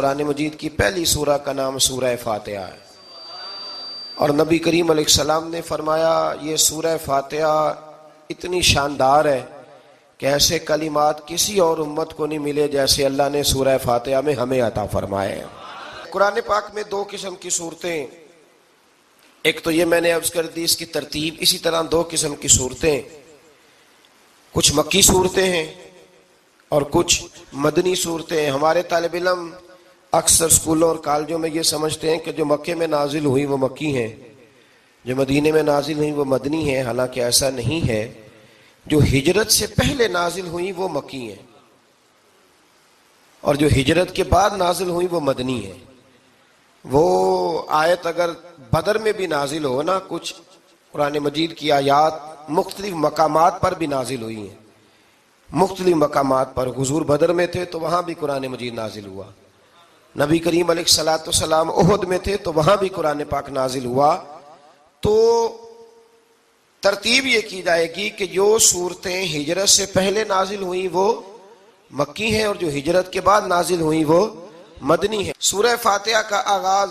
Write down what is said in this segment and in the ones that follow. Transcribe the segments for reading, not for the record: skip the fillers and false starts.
قرآن مجید کی پہلی سورہ کا نام سورہ فاتحہ ہے، اور نبی کریم علیہ السلام نے فرمایا یہ سورہ فاتحہ اتنی شاندار ہے کہ ایسے کلمات کسی اور امت کو نہیں ملے جیسے اللہ نے سورہ فاتحہ میں ہمیں عطا فرمائے ہیں۔ قرآن پاک میں دو قسم کی صورتیں، ایک تو یہ میں نے عرض کر دی اس کی ترتیب، اسی طرح دو قسم کی صورتیں، کچھ مکی صورتیں ہیں اور کچھ مدنی صورتیں ہیں۔ ہمارے طالب علم اکثر اسکولوں اور کالجوں میں یہ سمجھتے ہیں کہ جو مکے میں نازل ہوئی وہ مکی ہیں، جو مدینے میں نازل ہوئی وہ مدنی ہیں، حالانکہ ایسا نہیں ہے۔ جو ہجرت سے پہلے نازل ہوئی وہ مکی ہیں، اور جو ہجرت کے بعد نازل ہوئی وہ مدنی ہیں۔ وہ آیت اگر بدر میں بھی نازل ہو نا، کچھ قرآن مجید کی آیات مختلف مقامات پر بھی نازل ہوئی ہیں، مختلف مقامات پر۔ حضور بدر میں تھے تو وہاں بھی قرآن مجید نازل ہوا، نبی کریم علیہ الصلوۃ والسلام احد میں تھے تو وہاں بھی قرآن پاک نازل ہوا۔ تو ترتیب یہ کی جائے گی کہ جو صورتیں ہجرت سے پہلے نازل ہوئیں وہ مکی ہیں، اور جو ہجرت کے بعد نازل ہوئیں وہ مدنی ہیں۔ سورہ فاتحہ کا آغاز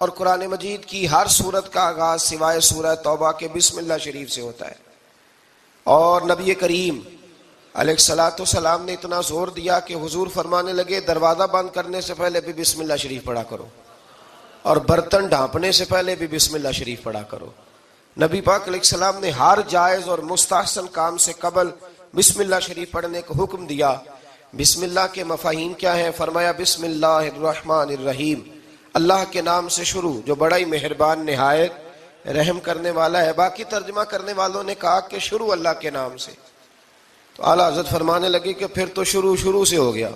اور قرآن مجید کی ہر سورت کا آغاز سوائے سورہ توبہ کے بسم اللہ شریف سے ہوتا ہے، اور نبی کریم علیہ الصلوۃ والسلام نے اتنا زور دیا کہ حضور فرمانے لگے دروازہ بند کرنے سے پہلے بھی بسم اللہ شریف پڑھا کرو، اور برتن ڈھانپنے سے پہلے بھی بسم اللہ شریف پڑھا کرو۔ نبی پاک علیہ السلام نے ہر جائز اور مستحسن کام سے قبل بسم اللہ شریف پڑھنے کا حکم دیا۔ بسم اللہ کے مفاہیم کیا ہیں؟ فرمایا بسم اللہ الرحمن الرحیم، اللہ کے نام سے شروع جو بڑا ہی مہربان نہایت رحم کرنے والا ہے۔ باقی ترجمہ کرنے والوں نے کہا کہ شروع اللہ کے نام سے، تو اعلیٰ حضرت فرمانے لگے کہ پھر تو شروع سے ہو گیا،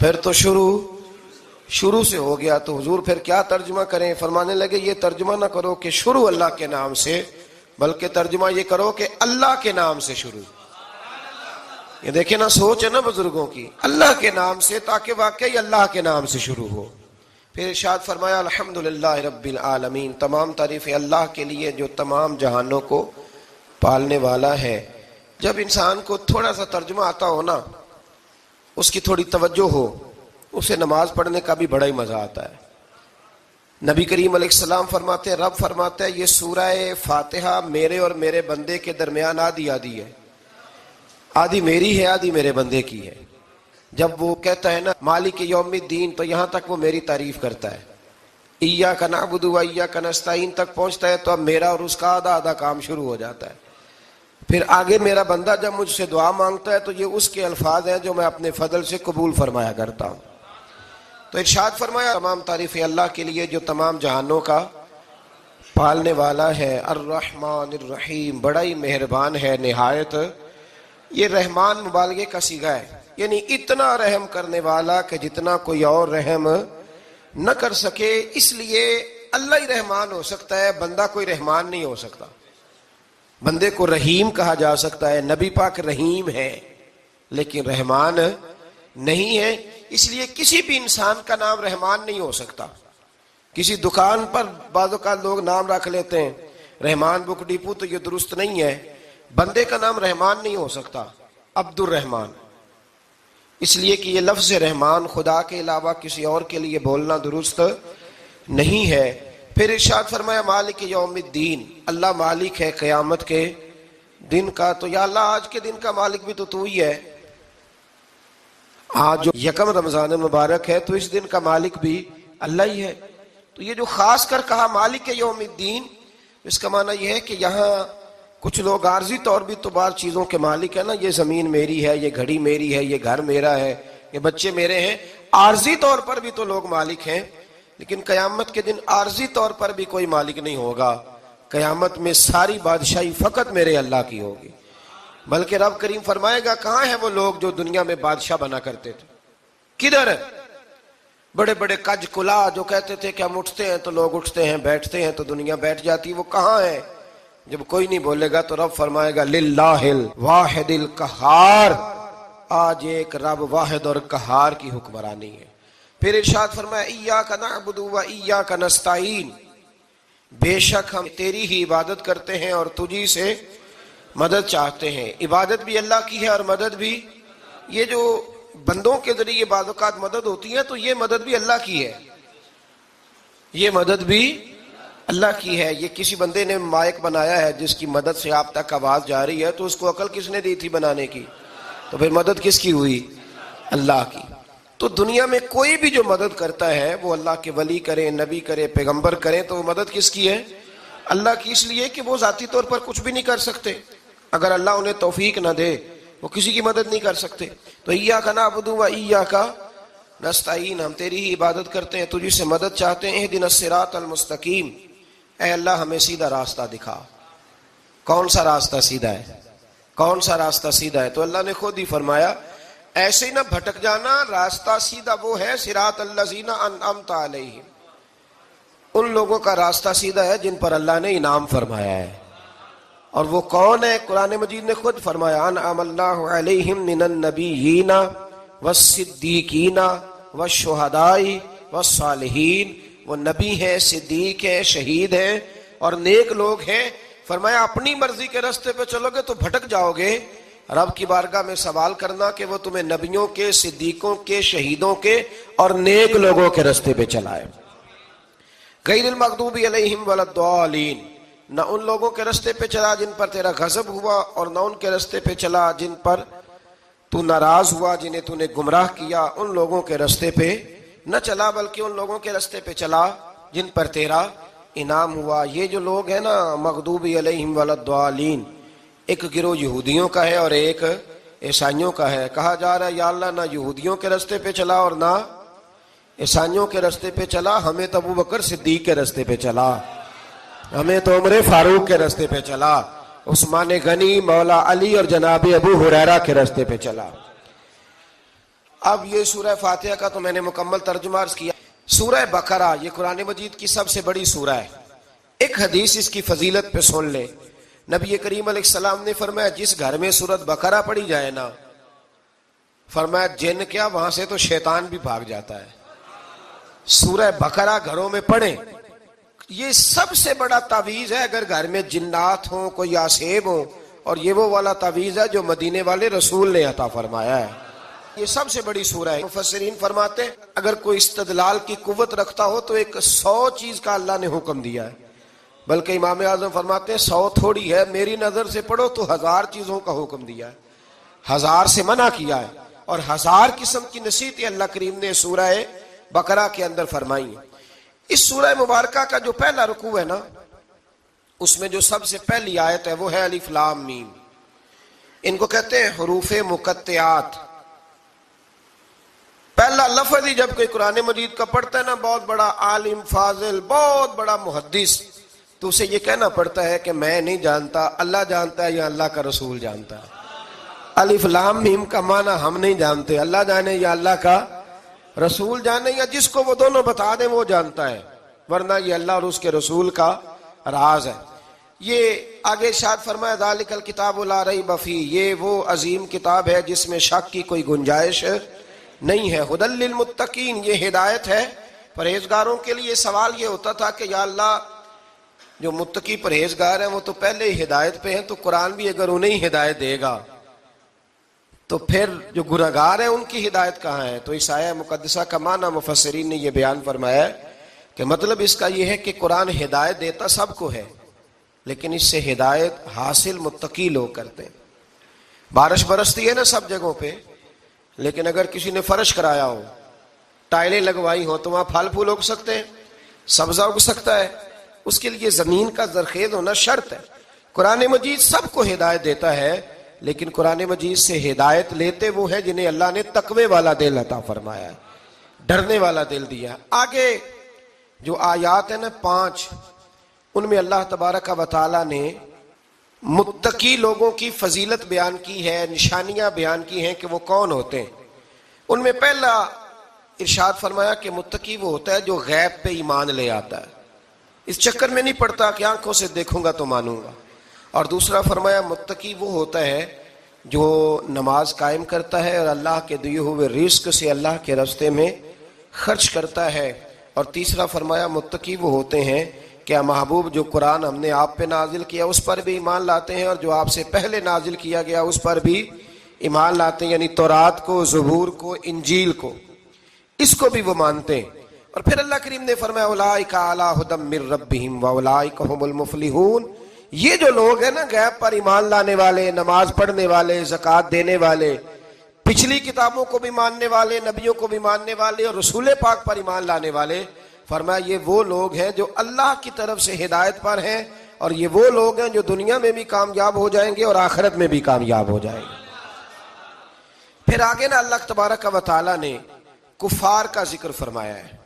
پھر تو شروع سے ہو گیا، تو حضور پھر کیا ترجمہ کریں؟ فرمانے لگے یہ ترجمہ نہ کرو کہ شروع اللہ کے نام سے، بلکہ ترجمہ یہ کرو کہ اللہ کے نام سے شروع۔ یہ دیکھیں نا، سوچ ہے نا بزرگوں کی، اللہ کے نام سے، تاکہ واقعی اللہ کے نام سے شروع ہو۔ پھر ارشاد فرمایا الحمدللہ رب العالمین، تمام تعریفیں اللہ کے لیے جو تمام جہانوں کو پالنے والا ہے۔ جب انسان کو تھوڑا سا ترجمہ آتا ہو نا، اس کی تھوڑی توجہ ہو، اسے نماز پڑھنے کا بھی بڑا ہی مزہ آتا ہے۔ نبی کریم علیہ السلام فرماتے ہیں، رب فرماتا ہے یہ سورہ فاتحہ میرے اور میرے بندے کے درمیان آدھی آدھی ہے، آدھی میری ہے آدھی میرے بندے کی ہے۔ جب وہ کہتا ہے نا مالک یوم الدین، تو یہاں تک وہ میری تعریف کرتا ہے، ایاک نعبد و ایاک نستعین تک پہنچتا ہے، تو اب میرا اور اس کا آدھا آدھا کام شروع ہو جاتا ہے۔ پھر آگے میرا بندہ جب مجھ سے دعا مانگتا ہے تو یہ اس کے الفاظ ہیں جو میں اپنے فضل سے قبول فرمایا کرتا ہوں۔ تو ارشاد فرمایا تمام تعریفیں اللہ کے لیے جو تمام جہانوں کا پالنے والا ہے، الرحمن الرحیم، بڑا ہی مہربان ہے نہایت۔ یہ رحمان مبالغے کا صیغہ ہے، یعنی اتنا رحم کرنے والا کہ جتنا کوئی اور رحم نہ کر سکے، اس لیے اللہ ہی رحمان ہو سکتا ہے، بندہ کوئی رحمان نہیں ہو سکتا۔ بندے کو رحیم کہا جا سکتا ہے، نبی پاک رحیم ہے لیکن رحمان نہیں ہے، اس لیے کسی بھی انسان کا نام رحمان نہیں ہو سکتا۔ کسی دکان پر بعض اوقات لوگ نام رکھ لیتے ہیں رحمان بک ڈپو، تو یہ درست نہیں ہے۔ بندے کا نام رحمان نہیں ہو سکتا، عبد الرحمان، اس لیے کہ یہ لفظ رحمان خدا کے علاوہ کسی اور کے لیے بولنا درست نہیں ہے۔ پھر ارشاد فرمایا مالک یوم الدین، اللہ مالک ہے قیامت کے دن کا۔ تو یا اللہ آج کے دن کا مالک بھی تو ہی ہے، آج جو یکم رمضان مبارک ہے تو اس دن کا مالک بھی اللہ ہی ہے۔ تو یہ جو خاص کر کہا مالک یوم الدین، اس کا معنی یہ ہے کہ یہاں کچھ لوگ عارضی طور بھی تو بعض چیزوں کے مالک ہیں نا، یہ زمین میری ہے، یہ گھڑی میری ہے، یہ گھر میرا ہے، یہ بچے میرے ہیں، عارضی طور پر بھی تو لوگ مالک ہیں، لیکن قیامت کے دن عارضی طور پر بھی کوئی مالک نہیں ہوگا۔ قیامت میں ساری بادشاہی فقط میرے اللہ کی ہوگی۔ بلکہ رب کریم فرمائے گا کہاں ہیں وہ لوگ جو دنیا میں بادشاہ بنا کرتے تھے، کدھر ہے؟ بڑے بڑے کج کلا جو کہتے تھے کہ ہم اٹھتے ہیں تو لوگ اٹھتے ہیں، بیٹھتے ہیں تو دنیا بیٹھ جاتی، وہ کہاں ہے؟ جب کوئی نہیں بولے گا تو رب فرمائے گا للہ الواحد القہار، آج ایک رب واحد اور قہار کی حکمرانی ہے۔ پھر ارشاد فرمایا ایاک نعبد و ایاک نستعین، بے شک ہم تیری ہی عبادت کرتے ہیں اور تجھی سے مدد چاہتے ہیں۔ عبادت بھی اللہ کی ہے اور مدد بھی۔ یہ جو بندوں کے ذریعے بعض اوقات مدد ہوتی ہے تو یہ مدد بھی اللہ کی ہے، یہ مدد بھی اللہ کی ہے۔ یہ کسی بندے نے مائک بنایا ہے جس کی مدد سے آپ تک آواز جا رہی ہے، تو اس کو عقل کس نے دی تھی بنانے کی؟ تو پھر مدد کس کی ہوئی؟ اللہ کی۔ تو دنیا میں کوئی بھی جو مدد کرتا ہے وہ اللہ کے ولی کریں، نبی کرے، پیغمبر کریں، تو وہ مدد کس کی ہے؟ اللہ کی، اس لیے کہ وہ ذاتی طور پر کچھ بھی نہیں کر سکتے۔ اگر اللہ انہیں توفیق نہ دے وہ کسی کی مدد نہیں کر سکتے۔ تو ایاک نعبد و ایاک نستعین، ہم تیری ہی عبادت کرتے ہیں، تجھ سے مدد چاہتے ہیں۔ اہدنا الصراط المستقیم، اے اللہ ہمیں سیدھا راستہ دکھا۔ کون سا راستہ سیدھا ہے؟ کون سا راستہ سیدھا ہے؟ تو اللہ نے خود ہی فرمایا ایسے ہی نہ بھٹک جانا، راستہ سیدھا وہ ہے صراط الذین انعمت علیہم، ان لوگوں کا راستہ سیدھا ہے جن پر اللہ نے انعام فرمایا ہے۔ اور وہ کون ہے؟ قرآن مجید نے خود فرمایا انعم اللہ علیہم من النبیین والصدیقین والشہداء والصالحین، وہ نبی ہیں، صدیق ہیں، شہید ہیں اور نیک لوگ ہیں۔ فرمایا اپنی مرضی کے راستے پہ چلو گے تو بھٹک جاؤ گے، رب کی بارگاہ میں سوال کرنا کہ وہ تمہیں نبیوں کے، صدیقوں کے، شہیدوں کے اور نیک لوگوں کے راستے پہ چلائے۔ غیر المغضوب علیہم ولا الضالین، نہ ان لوگوں کے راستے پہ چلا جن پر تیرا غضب ہوا، اور نہ ان کے راستے پہ چلا جن پر تو ناراض ہوا، جنہیں تو نے گمراہ کیا۔ ان لوگوں کے راستے پہ نہ چلا بلکہ ان لوگوں کے راستے پہ چلا جن پر تیرا انعام ہوا۔ یہ جو لوگ ہیں نا مغضوب علیہم ولا الضالین، ایک گروہ یہودیوں کا ہے اور ایک عیسائیوں کا ہے۔ کہا جا رہا ہے یا اللہ نہ یہودیوں کے راستے پہ چلا اور نہ عیسائیوں کے راستے پہ چلا، ہمیں تو ابو بکر صدیق کے راستے پہ چلا، ہمیں تو عمر فاروق کے راستے پہ چلا، عثمان غنی، مولا علی اور جناب ابو ہریرہ کے راستے پہ چلا۔ اب یہ سورہ فاتحہ کا تو میں نے مکمل ترجمہ عرض کیا۔ سورہ بقرہ یہ قرآن مجید کی سب سے بڑی سورہ ہے۔ ایک حدیث اس کی فضیلت پہ سن لے، نبی کریم علیہ السلام نے فرمایا جس گھر میں سورۃ بقرہ پڑھی جائے نا، فرمایا جن کیا وہاں سے تو شیطان بھی بھاگ جاتا ہے۔ سورہ بقرہ گھروں میں پڑھیں، یہ سب سے بڑا تعویذ ہے۔ اگر گھر میں جنات ہوں، کوئی آسیب ہوں، اور یہ وہ والا تعویذ ہے جو مدینے والے رسول نے عطا فرمایا ہے۔ یہ سب سے بڑی سورہ ہے۔ مفسرین فرماتے ہیں اگر کوئی استدلال کی قوت رکھتا ہو تو ایک 100 چیز کا اللہ نے حکم دیا ہے، بلکہ امام اعظم فرماتے ہیں 100 تھوڑی ہے، میری نظر سے پڑھو تو 1000 چیزوں کا حکم دیا ہے، 1000 سے منع کیا ہے، اور 1000 قسم کی نصیحتیں اللہ کریم نے سورہ بقرہ کے اندر فرمائی ہیں۔ اس سورہ مبارکہ کا جو پہلا رکوع ہے نا، اس میں جو سب سے پہلی آیت ہے وہ ہے الف لام میم۔ ان کو کہتے ہیں حروف مقطعات۔ پہلا لفظ ہی جب کوئی قرآن مجید کا پڑھتا ہے نا، بہت بڑا عالم، فاضل، بہت بڑا محدث، تو اسے یہ کہنا پڑتا ہے کہ میں نہیں جانتا، اللہ جانتا ہے یا اللہ کا رسول جانتا ہے۔ الف لام میم کا معنی ہم نہیں جانتے، اللہ جانے یا اللہ کا رسول جانے، یا جس کو وہ دونوں بتا دیں وہ جانتا ہے، ورنہ یہ اللہ اور اس کے رسول کا راز ہے۔ یہ آگے ارشاد فرمایا ذالک الکتاب لا ریب فیہ، یہ وہ عظیم کتاب ہے جس میں شک کی کوئی گنجائش نہیں ہے۔ ھدی للمتقین، یہ ہدایت ہے پرہیزگاروں کے لیے۔ سوال یہ ہوتا تھا کہ یا اللہ جو متقی پرہیزگار ہیں وہ تو پہلے ہی ہدایت پہ ہیں، تو قرآن بھی اگر انہیں ہدایت دے گا تو پھر جو گنہگار ہیں ان کی ہدایت کہاں ہے؟ تو اس آیہ مقدسہ کا معنی مفسرین نے یہ بیان فرمایا ہے کہ مطلب اس کا یہ ہے کہ قرآن ہدایت دیتا سب کو ہے، لیکن اس سے ہدایت حاصل متقی لوگ کرتے ہیں۔ بارش برستی ہے نا سب جگہوں پہ، لیکن اگر کسی نے فرش کرایا ہو، ٹائلیں لگوائی ہو، تو وہاں پھل پھول اگ سکتے ہیں، سبزہ اگ سکتا ہے، اس کے لیے زمین کا زرخیز ہونا شرط ہے۔ قرآن مجید سب کو ہدایت دیتا ہے، لیکن قرآن مجید سے ہدایت لیتے وہ ہیں جنہیں اللہ نے تقوی والا دل عطا فرمایا ہے، ڈرنے والا دل دیا۔ آگے جو آیات ہیں نا 5، ان میں اللہ تبارک و تعالی نے متقی لوگوں کی فضیلت بیان کی ہے، نشانیاں بیان کی ہیں کہ وہ کون ہوتے ہیں۔ ان میں پہلا ارشاد فرمایا کہ متقی وہ ہوتا ہے جو غیب پہ ایمان لے آتا ہے، اس چکر میں نہیں پڑتا کہ آنکھوں سے دیکھوں گا تو مانوں گا۔ اور دوسرا فرمایا متقی وہ ہوتا ہے جو نماز قائم کرتا ہے اور اللہ کے دیے ہوئے رزق سے اللہ کے راستے میں خرچ کرتا ہے۔ اور تیسرا فرمایا متقی وہ ہوتے ہیں کہ محبوب جو قرآن ہم نے آپ پہ نازل کیا اس پر بھی ایمان لاتے ہیں، اور جو آپ سے پہلے نازل کیا گیا اس پر بھی ایمان لاتے ہیں، یعنی تورات کو، زبور کو، انجیل کو، اس کو بھی وہ مانتے ہیں۔ اور پھر اللہ کریم نے فرمایا اولئک علی ھدی من ربہم واولئک ھم المفلحون، یہ جو لوگ ہیں نا غیب پر ایمان لانے والے، نماز پڑھنے والے، زکوٰۃ دینے والے، پچھلی کتابوں کو بھی ماننے والے، نبیوں کو بھی ماننے والے اور رسول پاک پر ایمان لانے والے، فرمایا یہ وہ لوگ ہیں جو اللہ کی طرف سے ہدایت پر ہیں، اور یہ وہ لوگ ہیں جو دنیا میں بھی کامیاب ہو جائیں گے اور آخرت میں بھی کامیاب ہو جائیں گے۔ پھر آگے نا اللہ تبارک و تعالیٰ نے کفار کا ذکر فرمایا ہے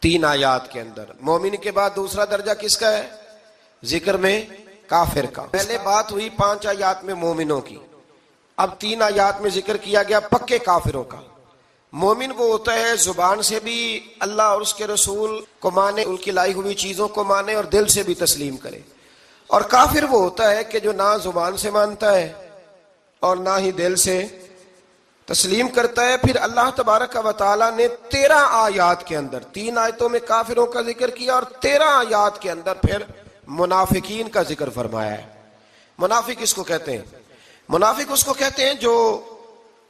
3 آیات کے اندر۔ مومن کے بعد دوسرا درجہ کس کا ہے ذکر میں؟ کافر کا۔ پہلے بات ہوئی 5 آیات میں مومنوں کی، اب 3 آیات میں ذکر کیا گیا پکے کافروں کا۔ مومن وہ ہوتا ہے زبان سے بھی اللہ اور اس کے رسول کو مانے، ان کی لائی ہوئی چیزوں کو مانے اور دل سے بھی تسلیم کرے، اور کافر وہ ہوتا ہے کہ جو نہ زبان سے مانتا ہے اور نہ ہی دل سے تسلیم کرتا ہے۔ پھر اللہ تبارک و تعالیٰ نے 13 آیات کے اندر، 3 آیتوں میں کافروں کا ذکر کیا اور 13 آیات کے اندر پھر منافقین کا ذکر فرمایا ہے۔ منافق کس کو کہتے ہیں؟ منافق اس کو کہتے ہیں جو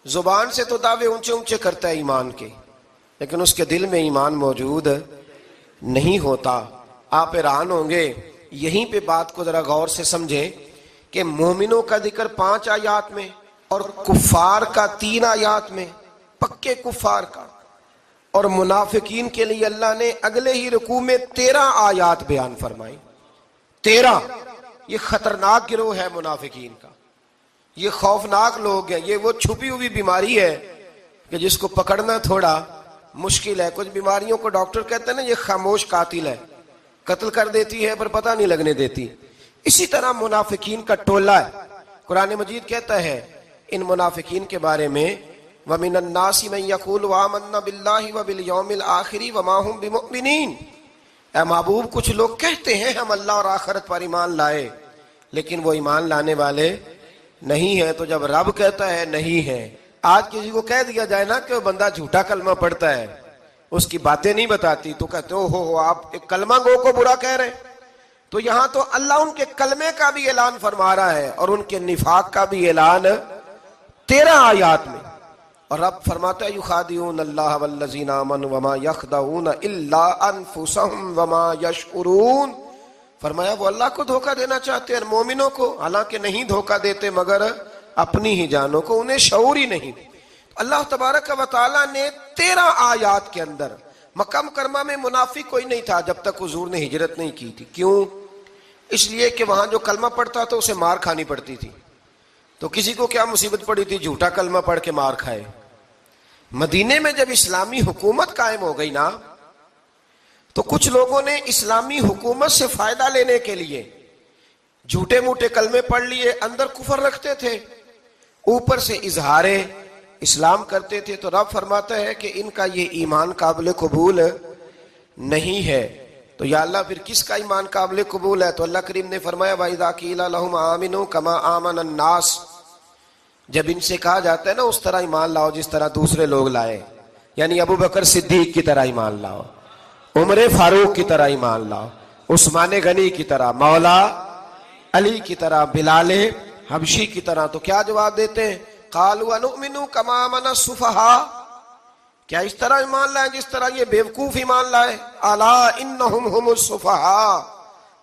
زبان سے تو دعوے اونچے اونچے کرتا ہے ایمان کے، لیکن اس کے دل میں ایمان موجود نہیں ہوتا۔ آپ حیران ہوں گے، یہیں پہ بات کو ذرا غور سے سمجھیں کہ مومنوں کا ذکر 5 آیات میں اور کفار کا 3 آیات میں، پکے کفار کا، اور منافقین کے لیے اللہ نے اگلے ہی رکوع میں 13 آیات بیان فرمائی۔ 13، یہ خطرناک گروہ ہے منافقین کا، یہ خوفناک لوگ ہیں، یہ وہ چھپی ہوئی بیماری ہے کہ جس کو پکڑنا تھوڑا مشکل ہے۔ کچھ بیماریوں کو ڈاکٹر کہتے ہیں نا یہ خاموش قاتل ہے، قتل کر دیتی ہے پر پتہ نہیں لگنے دیتی۔ اسی طرح منافقین کا ٹولہ ہے۔ قرآن مجید کہتا ہے ان منافقین کے بارے میں وَمِنَ النَّاسِ مَن يَقُولُ آمَنَّا بِاللَّهِ وَبِالْيَوْمِ الْآخِرِ وَمَا هُمْ بِمُؤْمِنِينَ، اے محبوب کچھ لوگ کہتے ہیں ہم اللہ اور آخرت پر ایمان لائے، لیکن وہ ایمان لانے والے نہیں ہے۔ تو جب رب کہتا ہے نہیں ہے، آج کسی کو کہہ دیا جائے نا کہ وہ بندہ جھوٹا کلمہ پڑھتا ہے، اس کی باتیں نہیں بتاتی، تو کہتے ہو آپ ایک کلمہ گو کو برا کہہ رہے۔ تو یہاں تو اللہ ان کے کلمے کا بھی اعلان فرما رہا ہے اور ان کے نفاق کا بھی اعلان 13 آیات میں۔ اور رب فرماتا ہے یخادعون اللہ والذین آمنوا وما یخدعون الا انفسهم وما یشعرون، فرمایا وہ اللہ کو دھوکہ دینا چاہتے ہیں مومنوں کو، حالانکہ نہیں دھوکہ دیتے مگر اپنی ہی جانوں کو، انہیں شعور ہی نہیں۔ اللہ تبارک و تعالیٰ نے 13 آیات کے اندر، مکہ مکرمہ میں منافق کوئی نہیں تھا جب تک حضور نے ہجرت نہیں کی تھی۔ کیوں؟ اس لیے کہ وہاں جو کلمہ پڑھتا تھا اسے مار کھانی پڑتی تھی۔ تو کسی کو کیا مصیبت پڑی تھی جھوٹا کلمہ پڑھ کے مار کھائے؟ مدینے میں جب اسلامی حکومت قائم ہو گئی نا، تو کچھ لوگوں نے اسلامی حکومت سے فائدہ لینے کے لیے جھوٹے موٹے کلمے پڑھ لیے، اندر کفر رکھتے تھے، اوپر سے اظہار اسلام کرتے تھے۔ تو رب فرماتا ہے کہ ان کا یہ ایمان قابل قبول نہیں ہے۔ تو یا اللہ پھر کس کا ایمان قابل قبول ہے؟ تو اللہ کریم نے فرمایا وَإِذَا قِيلَ لَهُمْ آمِنُوا كَمَا آمَنَ النَّاسُ، جب ان سے کہا جاتا ہے نا اس طرح ایمان لاؤ جس طرح دوسرے لوگ لائے، یعنی ابو بکر صدیق کی طرح ایمان لاؤ، عمر فاروق کی طرح ایمان لاؤ، عثمان غنی کی طرح، مولا علی کی طرح، بلال حبشی کی طرح، تو کیا جواب دیتے ہیں؟ قالوا انؤمن كما آمن السفهاء، کیا اس طرح ایمان لائے جس طرح یہ بیوقوف ایمان لائے؟ الا انہم هم السفهاء،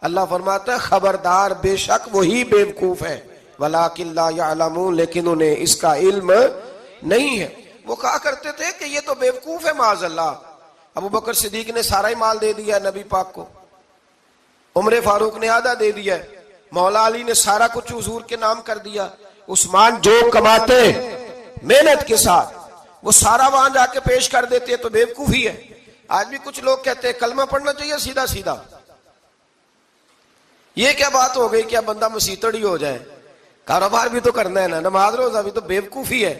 اللہ فرماتا ہے خبردار بے شک وہی بیوقوف ہے، ولکن لا يعلمون، لیکن انہیں اس کا علم نہیں ہے۔ وہ کہا کرتے تھے کہ یہ تو بیوقوف ہے معاذ اللہ، ابو بکر صدیق نے سارا ہی مال دے دیا نبی پاک کو، عمر فاروق نے آدھا دے دیا، مولا علی نے سارا کچھ حضور کے نام کر دیا، عثمان جو کماتے محنت کے ساتھ وہ سارا وہاں جا کے پیش کر دیتے، تو بیوقوفی ہے۔ آج بھی کچھ لوگ کہتے ہیں کلمہ پڑھنا چاہیے سیدھا سیدھا، یہ کیا بات ہو گئی کیا بندہ مسیتڑ ہی ہو جائے؟ کاروبار بھی تو کرنا ہے نا، نماز روزہ بھی، تو بیوقوفی ہے۔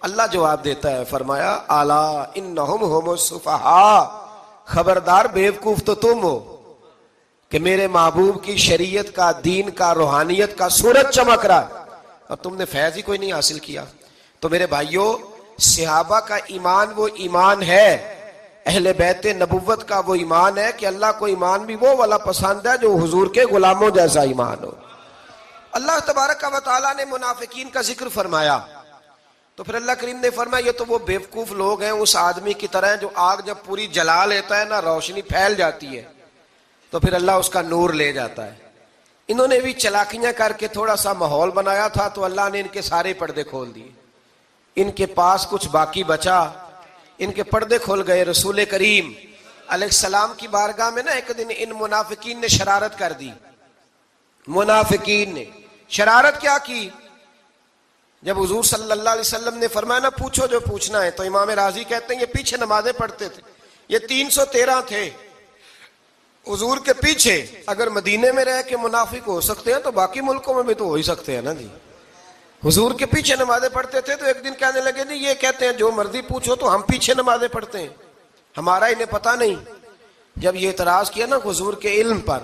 اللہ جواب دیتا ہے، فرمایا الا انہم هم السفہاء، خبردار بیوقوف تو تم ہو کہ میرے محبوب کی شریعت کا، دین کا، روحانیت کا سورج چمک رہا اور تم نے فیض ہی کوئی نہیں حاصل کیا۔ تو میرے بھائیوں، صحابہ کا ایمان وہ ایمان ہے، اہل بیت نبوت کا وہ ایمان ہے کہ اللہ کو ایمان بھی وہ والا پسند ہے جو حضور کے غلاموں جیسا ایمان ہو۔ اللہ تبارک و تعالیٰ نے منافقین کا ذکر فرمایا تو پھر اللہ کریم نے فرمایا یہ تو وہ بیوقوف لوگ ہیں اس آدمی کی طرح جو آگ جب پوری جلا لیتا ہے نا روشنی پھیل جاتی ہے تو پھر اللہ اس کا نور لے جاتا ہے. انہوں نے بھی چلاکیاں کر کے تھوڑا سا ماحول بنایا تھا تو اللہ نے ان کے سارے پردے کھول دیے. ان کے پاس کچھ باقی بچا, ان کے پردے کھول گئے. رسول کریم علیہ السلام کی بارگاہ میں نا ایک دن ان منافقین نے شرارت کر دی. منافقین نے شرارت کیا کی؟ جب حضور صلی اللہ علیہ وسلم نے فرمایا نا پوچھو جو پوچھنا ہے, تو امام راضی کہتے ہیں یہ پیچھے نمازیں پڑھتے تھے, یہ 313 تھے حضور کے پیچھے. اگر مدینے میں رہ کے منافق ہو سکتے ہیں تو باقی ملکوں میں بھی تو ہو ہی سکتے ہیں نا جی. حضور کے پیچھے نمازیں پڑھتے تھے تو ایک دن کہنے لگے نہیں یہ کہتے ہیں جو مرضی پوچھو تو ہم پیچھے نمازیں پڑھتے ہیں, ہمارا انہیں پتہ نہیں. جب یہ اعتراض کیا نا حضور کے علم پر,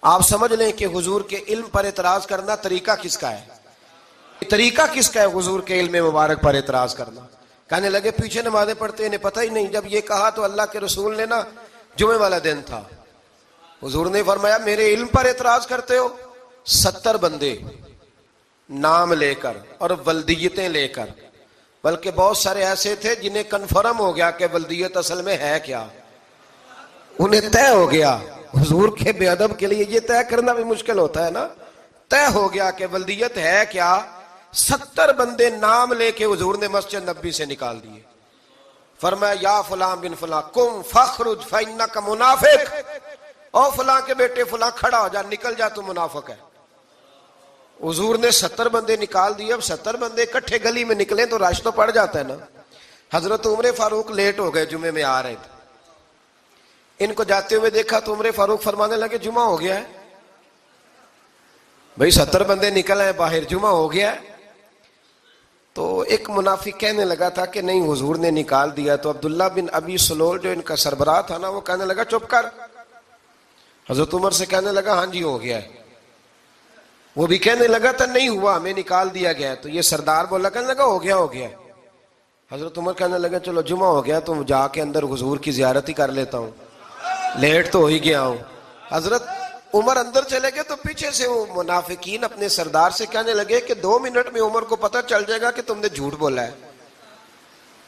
آپ سمجھ لیں کہ حضور کے علم پر اعتراض کرنا طریقہ کس کا ہے, طریقہ کس کا ہے حضور کے علم مبارک پر اعتراض کرنا. کہنے لگے پیچھے نمازیں پڑھتے انہیں پتہ ہی نہیں. جب یہ کہا تو اللہ کے رسول نے نا جمعے والا دن تھا, حضور نے فرمایا میرے علم پر اعتراض کرتے ہو؟ 70 بندے نام لے کر اور ولدیتیں لے کر, بلکہ بہت سارے ایسے تھے جنہیں کنفرم ہو گیا کہ ولدیت اصل میں ہے کیا, انہیں طے ہو گیا. حضور کے بے ادب کے لیے یہ طے کرنا بھی مشکل ہوتا ہے نا. طے ہو گیا کہ ولدیت ہے کیا. 70 بندے نام لے کے حضور نے مسجد نبوی سے نکال دیے. فرمایا یا فلاں بن فلاں قم فخرج فإنک منافق, او فلاں کے بیٹے فلاں کھڑا ہو جا, نکل جا تو منافق ہے. حضور نے 70 بندے نکال دیے. اب 70 بندے اکٹھے گلی میں نکلیں تو رش تو پڑ جاتا ہے نا. حضرت عمر فاروق لیٹ ہو گئے, جمعے میں آ رہے تھے. ان کو جاتے ہوئے دیکھا تو عمر فاروق فرمانے لگے جمعہ ہو گیا ہے. بھئی 70 بندے نکل آئے باہر, جمعہ ہو گیا ہے. تو ایک منافق کہنے لگا تھا کہ نہیں حضور نے نکال دیا. تو عبداللہ بن ابی سلول جو ان کا سربراہ تھا نا وہ کہنے لگا چپ کر. حضرت عمر سے کہنے لگا ہاں جی ہو گیا ہے. وہ بھی کہنے لگا تھا نہیں ہوا, ہمیں نکال دیا گیا. تو یہ سردار بولا, کہنے لگا ہو گیا ہو گیا. حضرت عمر کہنے لگا چلو جمعہ ہو گیا تو جا کے اندر حضور کی زیارت ہی کر لیتا ہوں, لیٹ تو ہو ہی گیا ہوں. حضرت عمر اندر چلے گئے تو پیچھے سے وہ منافقین اپنے سردار سے کہنے لگے کہ 2 منٹ میں عمر کو پتہ چل جائے گا کہ تم نے جھوٹ بولا ہے.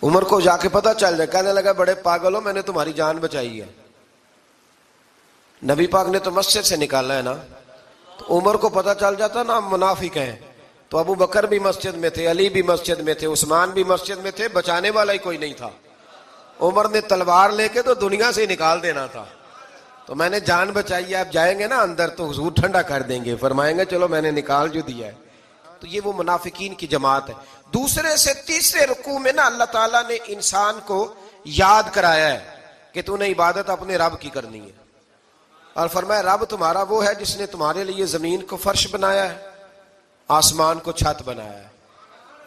عمر کو جا کے پتہ چل جائے. کہنے لگا بڑے پاگل ہو, میں نے تمہاری جان بچائی ہے. نبی پاک نے تو مسجد سے نکالا ہے نا. تو عمر کو پتہ چل جاتا نا منافق ہیں. تو ابو بکر بھی مسجد میں تھے, علی بھی مسجد میں تھے, عثمان بھی مسجد میں تھے, بچانے والا ہی کوئی نہیں تھا. عمر نے تلوار لے کے تو دنیا سے نکال دینا تھا. تو میں نے جان بچائی ہے, آپ جائیں گے نا اندر تو حضور ٹھنڈا کر دیں گے, فرمائیں گے چلو میں نے نکال جو دیا ہے. تو یہ وہ منافقین کی جماعت ہے. دوسرے سے تیسرے رکوع میں نا اللہ تعالیٰ نے انسان کو یاد کرایا ہے کہ تو نے عبادت اپنے رب کی کرنی ہے. اور فرمایا رب تمہارا وہ ہے جس نے تمہارے لیے زمین کو فرش بنایا ہے, آسمان کو چھت بنایا ہے,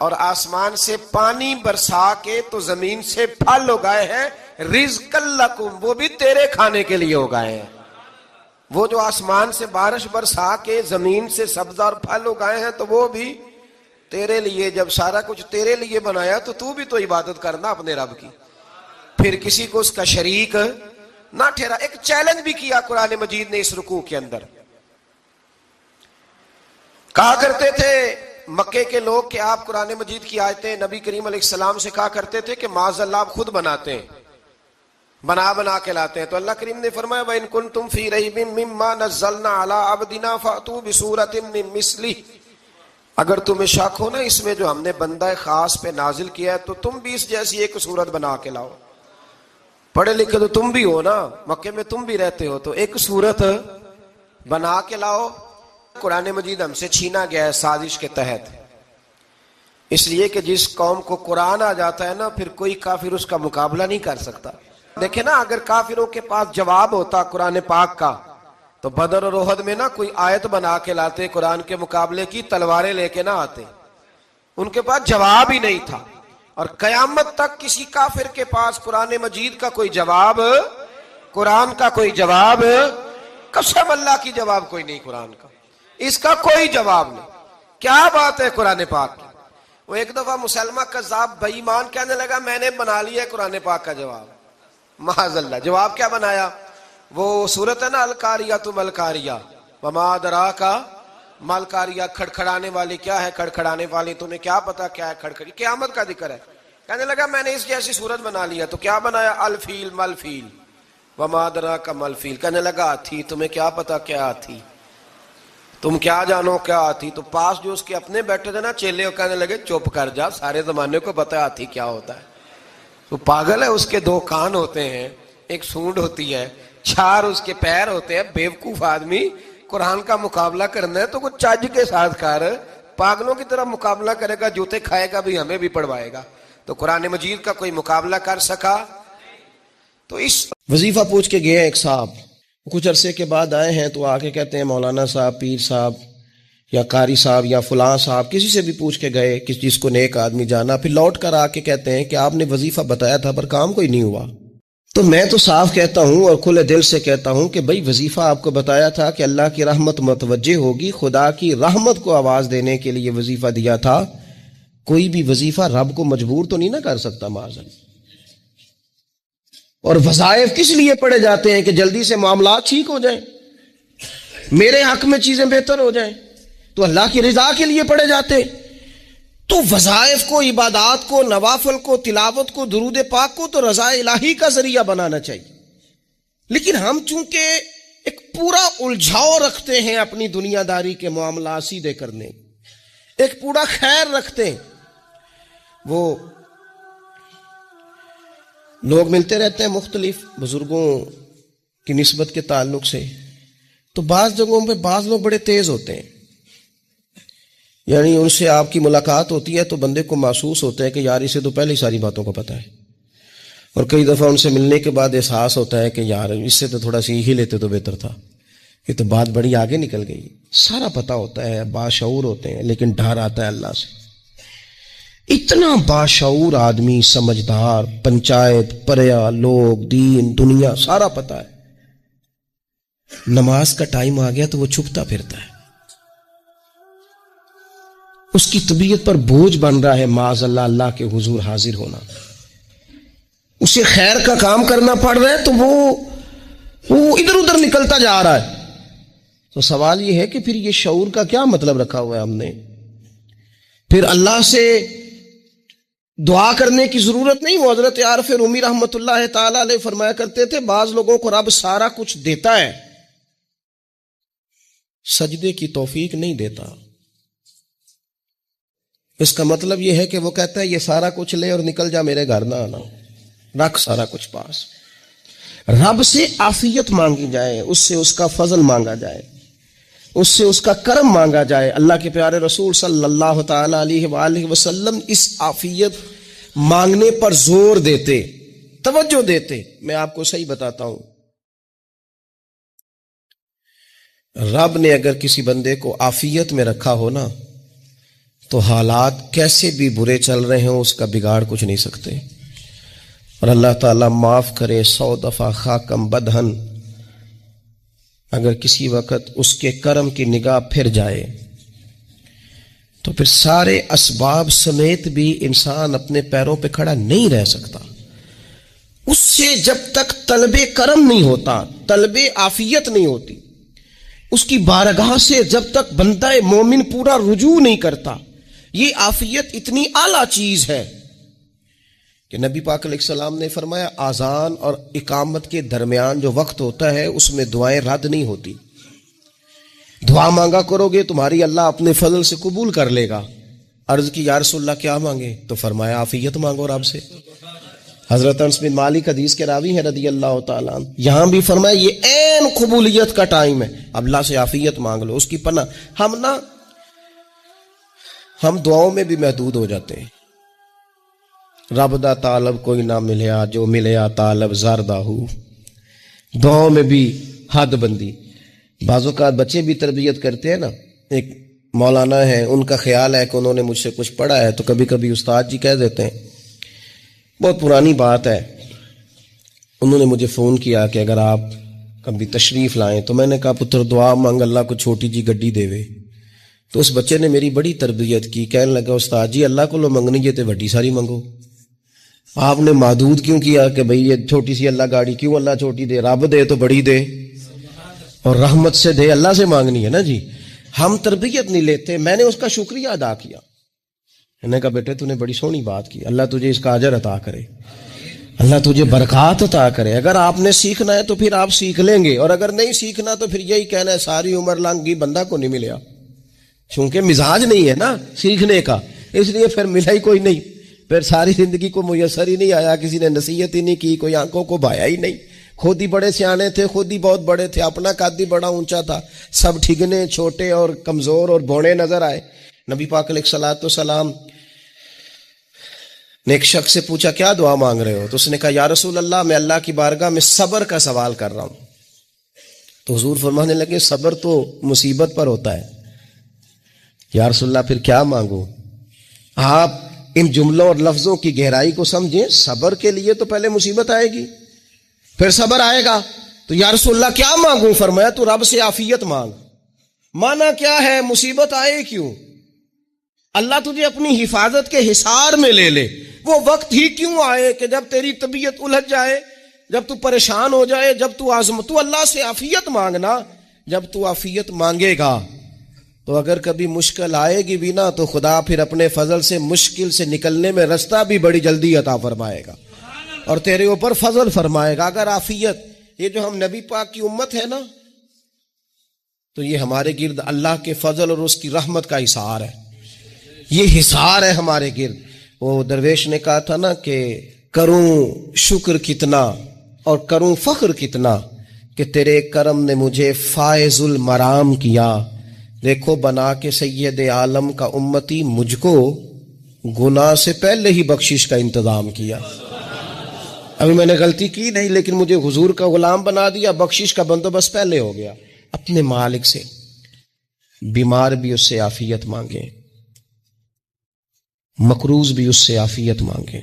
اور آسمان سے پانی برسا کے تو زمین سے پھل اگائے ہیں, رزق لکم, وہ بھی تیرے کھانے کے لیے اگائے ہیں. وہ جو آسمان سے بارش برسا کے زمین سے سبز اور پھل اگائے ہیں تو وہ بھی تیرے لیے. جب سارا کچھ تیرے لیے بنایا تو بھی تو عبادت کرنا اپنے رب کی, پھر کسی کو اس کا شریک نہ ٹھہرا. ایک چیلنج بھی کیا قرآن مجید نے اس رکوع کے اندر. کہا کرتے تھے مکے کے لوگ کہ آپ قرآن مجید کی آیتیں نبی کریم علیہ السلام سے کہا کرتے تھے کہ معاذ اللہ آپ خود بناتے ہیں, بنا کے لاتے ہیں. تو اللہ کریم نے فرمایا وَإِن كُنتُمْ فِي رَيْبٍ مِّمَّا نَزَّلْنَا عَلَىٰ عَبْدِنَا فَأْتُوا بِسُورَةٍ مِّن مِّثْلِهِ, اگر تمہیں شک ہو نا اس میں جو ہم نے بندہ خاص پہ نازل کیا ہے تو تم بھی اس جیسی ایک صورت بنا کے لاؤ. پڑھے لکھے تو تم بھی ہو نا, مکے میں تم بھی رہتے ہو, تو ایک صورت بنا کے لاؤ. قرآن مجید ہم سے چھینا گیا ہے سازش کے تحت, اس لیے کہ جس قوم کو قرآن آ جاتا ہے نا پھر کوئی کافر اس کا مقابلہ نہیں کر سکتا. دیکھیں نا اگر کافروں کے پاس جواب ہوتا قرآن پاک کا تو بدر اور احد میں نا کوئی آیت بنا کے لاتے قرآن کے مقابلے کی, تلواریں لے کے نہ آتے. ان کے پاس جواب ہی نہیں تھا. اور قیامت تک کسی کافر کے پاس قرآن مجید کا کوئی جواب, قرآن کا کوئی جواب, قسم اللہ کی جواب کوئی نہیں قرآن کا, اس کا کوئی جواب نہیں. کیا بات ہے قرآن پاک کی. وہ ایک دفعہ مسلمہ کذاب بے ایمان کہنے لگا میں نے بنا لیا ہے قرآن پاک کا جواب. معاذ اللہ. جواب کیا بنایا؟ وہ سورت ہے نا القاریہ تم القاریہ وما ادراک مالکاریہ کھڑکھڑانے والی کیا ہے کھڑکھڑانے والی, تمہیں کیا پتا کیا ہے کھڑکھڑی, قیامت کا ذکر ہے. کہنے لگا میں نے اس جیسی صورت بنا لیا, تو کیا بنایا؟ الفیل ملفیل وما ادراک ملفیل. کہنے لگا ہاتھی, تمہیں کیا پتا کیا ہاتھی, تم کیا جانو کیا ہاتھی. تو پاس جو اس کے اپنے بیٹھے تھے نا چیلے, وہ کہنے لگے چپ کر جا, سارے زمانے کو پتا ہے ہاتھی کیا ہوتا ہے. تو پاگل ہے, اس کے 2 کان ہوتے ہیں, ایک سونڈ ہوتی ہے, 4 اس کے پیر ہوتے ہیں. بیوقوف آدمی, قرآن کا مقابلہ کرنا ہے تو کچھ چج کے ساتھ کر, پاگلوں کی طرح مقابلہ کرے گا, جوتے کھائے گا بھی, ہمیں بھی پڑھوائے گا. تو قرآن مجید کا کوئی مقابلہ کر سکا؟ تو اس وظیفہ پوچھ کے گئے ایک صاحب, کچھ عرصے کے بعد آئے ہیں تو آ کے کہتے ہیں مولانا صاحب, پیر صاحب یا قاری صاحب یا فلاں صاحب, کسی سے بھی پوچھ کے گئے, جس کو نیک آدمی جانا, پھر لوٹ کر آ کے کہتے ہیں کہ آپ نے وظیفہ بتایا تھا پر کام کوئی نہیں ہوا. تو میں تو صاف کہتا ہوں اور کھلے دل سے کہتا ہوں کہ بھئی وظیفہ آپ کو بتایا تھا کہ اللہ کی رحمت متوجہ ہوگی, خدا کی رحمت کو آواز دینے کے لیے وظیفہ دیا تھا. کوئی بھی وظیفہ رب کو مجبور تو نہیں نہ کر سکتا معاذ. اور وظائف کس لیے پڑھے جاتے ہیں؟ کہ جلدی سے معاملات ٹھیک ہو جائیں, میرے حق میں چیزیں بہتر ہو جائیں, تو اللہ کی رضا کے لیے پڑھے جاتے. تو وظائف کو, عبادات کو, نوافل کو, تلاوت کو, درود پاک کو تو رضا الہی کا ذریعہ بنانا چاہیے. لیکن ہم چونکہ ایک پورا الجھاؤ رکھتے ہیں اپنی دنیا داری کے معاملات سیدھے کرنے, ایک پورا خیر رکھتے ہیں. وہ لوگ ملتے رہتے ہیں مختلف بزرگوں کی نسبت کے تعلق سے, تو بعض جگہوں پہ بعض لوگ بڑے تیز ہوتے ہیں, یعنی ان سے آپ کی ملاقات ہوتی ہے تو بندے کو محسوس ہوتا ہے کہ یار اسے تو پہلے ہی ساری باتوں کو پتہ ہے, اور کئی دفعہ ان سے ملنے کے بعد احساس ہوتا ہے کہ یار اس سے تو تھوڑا سیکھ ہی لیتے تو بہتر تھا, یہ تو بات بڑی آگے نکل گئی. سارا پتہ ہوتا ہے, باشعور ہوتے ہیں, لیکن ڈر آتا ہے اللہ سے. اتنا باشعور آدمی, سمجھدار, پنچایت, پریا, لوگ, دین, دنیا سارا پتہ ہے, نماز کا ٹائم آ گیا تو وہ چھپتا پھرتا ہے. اس کی طبیعت پر بوجھ بن رہا ہے معاذ اللہ اللہ کے حضور حاضر ہونا. اسے خیر کا کام کرنا پڑ رہا ہے تو وہ ادھر ادھر نکلتا جا رہا ہے. تو سوال یہ ہے کہ پھر یہ شعور کا کیا مطلب رکھا ہوا ہے ہم نے؟ پھر اللہ سے دعا کرنے کی ضرورت نہیں. وہ حضرت عارف رومی رحمۃ اللہ تعالی علیہ فرمایا کرتے تھے بعض لوگوں کو رب سارا کچھ دیتا ہے, سجدے کی توفیق نہیں دیتا. اس کا مطلب یہ ہے کہ وہ کہتا ہے یہ سارا کچھ لے اور نکل جا, میرے گھر نہ آنا, رکھ سارا کچھ پاس. رب سے عافیت مانگی جائے, اس سے اس کا فضل مانگا جائے, اس سے اس کا کرم مانگا جائے. اللہ کے پیارے رسول صلی اللہ تعالی علیہ وآلہ وسلم اس عافیت مانگنے پر زور دیتے, توجہ دیتے. میں آپ کو صحیح بتاتا ہوں, رب نے اگر کسی بندے کو عافیت میں رکھا ہو نا, تو حالات کیسے بھی برے چل رہے ہوں اس کا بگاڑ کچھ نہیں سکتے. اور اللہ تعالیٰ معاف کرے 100 دفعہ خاکم بدہن, اگر کسی وقت اس کے کرم کی نگاہ پھر جائے تو پھر سارے اسباب سمیت بھی انسان اپنے پیروں پہ کھڑا نہیں رہ سکتا. اس سے جب تک طلب کرم نہیں ہوتا, طلب عافیت نہیں ہوتی, اس کی بارگاہ سے جب تک بندہ مومن پورا رجوع نہیں کرتا, یہ عافیت اتنی اعلیٰ چیز ہے کہ نبی پاک علیہ السلام نے فرمایا اذان اور اقامت کے درمیان جو وقت ہوتا ہے اس میں دعائیں رد نہیں ہوتی. دعا مانگا کرو گے تمہاری اللہ اپنے فضل سے قبول کر لے گا. عرض کی یا رسول اللہ کیا مانگے؟ تو فرمایا عافیت مانگو رب سے. حضرت انس بن مالک حدیث کے راوی ہیں رضی اللہ تعالیٰ عنہ, یہاں بھی فرمایا یہ عین قبولیت کا ٹائم ہے, اب اللہ سے عافیت مانگ لو, اس کی پناہ. ہم دعاؤں میں بھی محدود ہو جاتے ہیں. رب دا طالب کوئی نہ ملیا, جو ملیا طالب زردہ ہو. دعاؤں میں بھی حد بندی. بعض اوقات بچے بھی تربیت کرتے ہیں نا, ایک مولانا ہے, ان کا خیال ہے کہ انہوں نے مجھ سے کچھ پڑھا ہے تو کبھی کبھی استاد جی کہہ دیتے ہیں, بہت پرانی بات ہے, انہوں نے مجھے فون کیا کہ اگر آپ کبھی تشریف لائیں, تو میں نے کہا پتر دعا مانگ اللہ کو چھوٹی جی گڈی دے وے. تو اس بچے نے میری بڑی تربیت کی, کہنے لگا استاد جی اللہ کو لو منگنی جے تے وڈی ساری منگو. آپ نے محدود کیوں کیا کہ بھئی یہ چھوٹی سی اللہ گاڑی کیوں اللہ چھوٹی دے, رب دے تو بڑی دے, اور رحمت سے دے, اللہ سے مانگنی ہے نا جی. ہم تربیت نہیں لیتے. میں نے اس کا شکریہ ادا کیا. میں نے کہا بیٹے تو نے بڑی سونی بات کی, اللہ تجھے اس کا اجر عطا کرے, اللہ تجھے برکات عطا کرے. اگر آپ نے سیکھنا ہے تو پھر آپ سیکھ لیں گے, اور اگر نہیں سیکھنا تو پھر یہی کہنا ہے ساری عمر لانگی بندہ کو نہیں ملیا, چونکہ مزاج نہیں ہے نا سیکھنے کا, اس لیے پھر ملا ہی کوئی نہیں. پھر ساری زندگی کو میسر ہی نہیں آیا, کسی نے نصیحت ہی نہیں کی, کوئی آنکھوں کو بھایا ہی نہیں. خود ہی بڑے سیانے تھے, خود ہی بہت بڑے تھے, اپنا قد ہی بڑا اونچا تھا, سب ٹھگنے چھوٹے اور کمزور اور بوڑے نظر آئے. نبی پاک علیہ الصلوۃ والسلام نے ایک شخص سے پوچھا کیا دعا مانگ رہے ہو؟ تو اس نے کہا یا رسول اللہ میں اللہ کی بارگاہ میں صبر کا سوال کر رہا ہوں. تو حضور فرمانے لگے صبر تو مصیبت پر ہوتا ہے. یا رسول اللہ پھر کیا مانگوں؟ آپ ان جملوں اور لفظوں کی گہرائی کو سمجھیں. صبر کے لیے تو پہلے مصیبت آئے گی, پھر صبر آئے گا. تو یا رسول اللہ کیا مانگوں؟ فرمایا تو رب سے عافیت مانگ. مانا کیا ہے؟ مصیبت آئے کیوں؟ اللہ تجھے اپنی حفاظت کے حصار میں لے لے. وہ وقت ہی کیوں آئے کہ جب تیری طبیعت الجھ جائے, جب تو پریشان ہو جائے, جب تو اللہ سے عافیت مانگنا. جب تو عافیت مانگے گا تو اگر کبھی مشکل آئے گی بھی نا, تو خدا پھر اپنے فضل سے مشکل سے نکلنے میں رستہ بھی بڑی جلدی عطا فرمائے گا اور تیرے اوپر فضل فرمائے گا. اگر عافیت, یہ جو ہم نبی پاک کی امت ہے نا, تو یہ ہمارے گرد اللہ کے فضل اور اس کی رحمت کا حصار ہے. یہ حصار ہے ہمارے گرد. وہ درویش نے کہا تھا نا کہ کروں شکر کتنا اور کروں فخر کتنا کہ تیرے کرم نے مجھے فائز المرام کیا. دیکھو بنا کے سید عالم کا امتی مجھ کو گناہ سے پہلے ہی بخشش کا انتظام کیا. ابھی میں نے غلطی کی نہیں, لیکن مجھے حضور کا غلام بنا دیا, بخشش کا بندوبست پہلے ہو گیا. اپنے مالک سے بیمار بھی اس سے عافیت مانگے, مقروض بھی اس سے عافیت مانگے,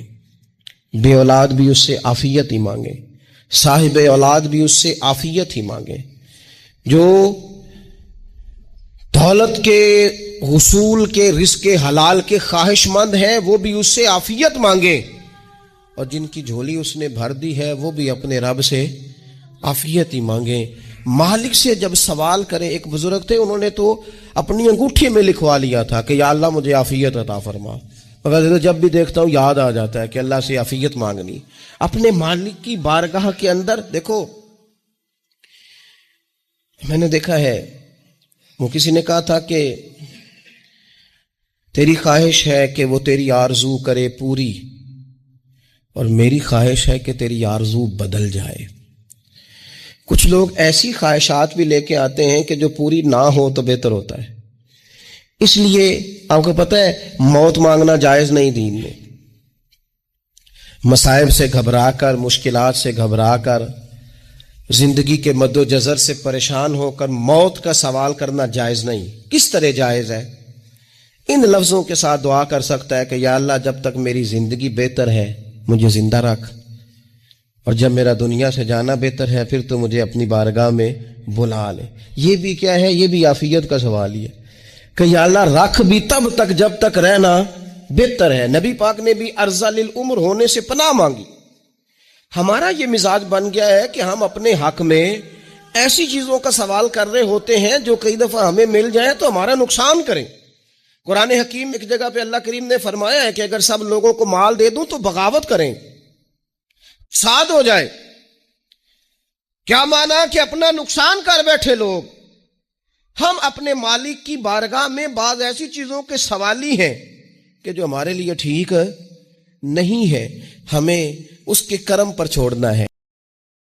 بے اولاد بھی اس سے عافیت ہی مانگے, صاحب اولاد بھی اس سے عافیت ہی مانگے, جو دولت کے حصول کے رزق حلال کے خواہش مند ہیں وہ بھی اس سے عافیت مانگے, اور جن کی جھولی اس نے بھر دی ہے وہ بھی اپنے رب سے عافیت ہی مانگے. مالک سے جب سوال کرے, ایک بزرگ تھے انہوں نے تو اپنی انگوٹھی میں لکھوا لیا تھا کہ یا اللہ مجھے عافیت عطا فرما. مگر جب بھی دیکھتا ہوں یاد آ جاتا ہے کہ اللہ سے عافیت مانگنی. اپنے مالک کی بارگاہ کے اندر دیکھو, میں نے دیکھا ہے وہ کسی نے کہا تھا کہ تیری خواہش ہے کہ وہ تیری آرزو کرے پوری, اور میری خواہش ہے کہ تیری آرزو بدل جائے. کچھ لوگ ایسی خواہشات بھی لے کے آتے ہیں کہ جو پوری نہ ہو تو بہتر ہوتا ہے. اس لیے آپ کو پتہ ہے موت مانگنا جائز نہیں دین میں. مصائب سے گھبرا کر, مشکلات سے گھبرا کر, زندگی کے مد و جزر سے پریشان ہو کر موت کا سوال کرنا جائز نہیں. کس طرح جائز ہے؟ ان لفظوں کے ساتھ دعا کر سکتا ہے کہ یا اللہ جب تک میری زندگی بہتر ہے مجھے زندہ رکھ, اور جب میرا دنیا سے جانا بہتر ہے پھر تو مجھے اپنی بارگاہ میں بلا لے. یہ بھی کیا ہے؟ یہ بھی عافیت کا سوال ہی ہے کہ یا اللہ رکھ بھی تب تک جب تک رہنا بہتر ہے. نبی پاک نے بھی ارذل العمر ہونے سے پناہ مانگی. ہمارا یہ مزاج بن گیا ہے کہ ہم اپنے حق میں ایسی چیزوں کا سوال کر رہے ہوتے ہیں جو کئی دفعہ ہمیں مل جائیں تو ہمارا نقصان کریں. قرآن حکیم ایک جگہ پہ اللہ کریم نے فرمایا ہے کہ اگر سب لوگوں کو مال دے دوں تو بغاوت کریں, فساد ہو جائے. کیا مانا کہ اپنا نقصان کر بیٹھے لوگ. ہم اپنے مالک کی بارگاہ میں بعض ایسی چیزوں کے سوالی ہیں کہ جو ہمارے لیے ٹھیک نہیں ہے, ہمیں اس کے کرم پر چھوڑنا ہے.